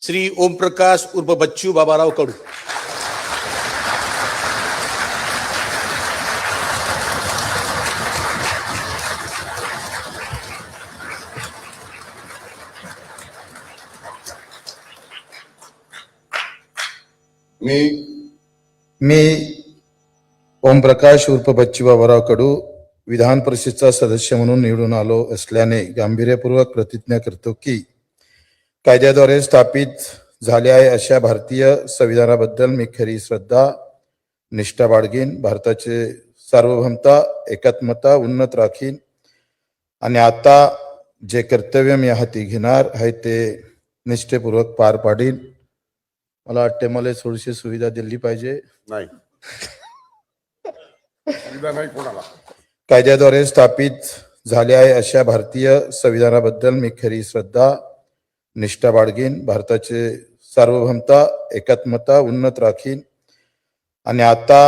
श्री ओमप्रकाश उर्फ बच्चू बाबाराव कडू। मी ओमप्रकाश उर्फ बच्चू बाबाराव कडू विधान परिषदेचा सदस्य म्हणून निवडून आलो असल्याने गांभीर्यपूर्वक प्रतिज्ञा करतो की कायद्याद्वारे स्थापित झाले आहे अशा भारतीय संविधानाबद्दल मी खरी श्रद्धा निष्ठा बाळगीन, भारताचे सार्वभौमता एकात्मता उन्नत राखीन आणि आता जे कर्तव्य मी हाती घेणार आहे ते निष्ठेपूर्वक पार पाडीन। मला वाटते मला थोडीशी सुविधा दिली पाहिजे। नाही सुविधा नाही कोणाला। कायद्याद्वारे स्थापित झाले आहे अशा भारतीय संविधानाबद्दल मी खरी श्रद्धा निष्ठा बाळगीन, भारताचे सार्वभौमता एकात्मता उन्नत राखीन आणि आता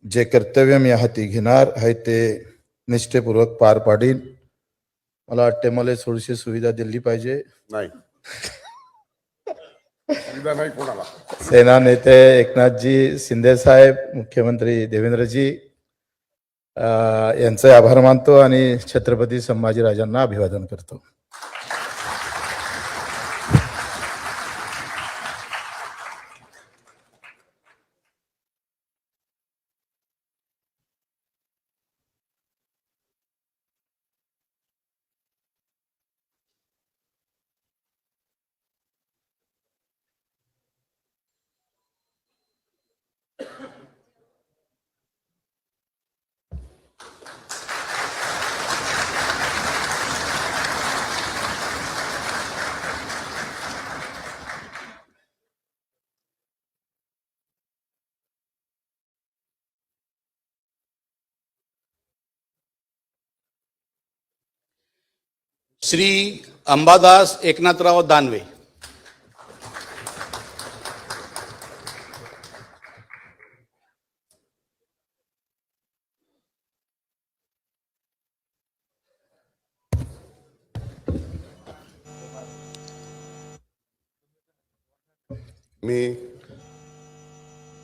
जे कर्तव्य मी हाती घेणार आहे ते निष्ठेपूर्वक पार पाडीन। मला वाटते मला थोडीशी सुविधा दिली पाहिजे। नाही सुविधा नाही कोणाला। सेना नेते एकनाथजी शिंदे साहेब, मुख्यमंत्री देवेंद्रजी यांचे आभार मानतो आणि छत्रपती संभाजीराजांना अभिवादन करतो। श्री अंबादास एकनाथराव दानवे।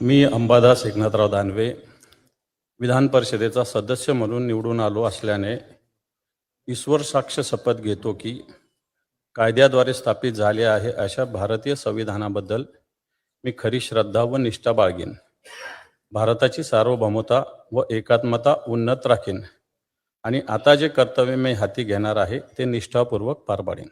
मी अंबादास एकनाथराव दानवे विधान परिषदेचा सदस्य म्हणून निवडून आलो असल्याने ईश्वर साक्ष शपथ घेतो की कायद्याद्वारे स्थापित झाले आहे अशा भारतीय संविधानाबद्दल मी खरी श्रद्धा व निष्ठा बाळगीन, भारताची सार्वभौमता व एकात्मता उन्नत राखीन आणि आता जे कर्तव्य मी हाती घेणार आहे ते निष्ठापूर्वक पार पाडीन।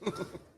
नाही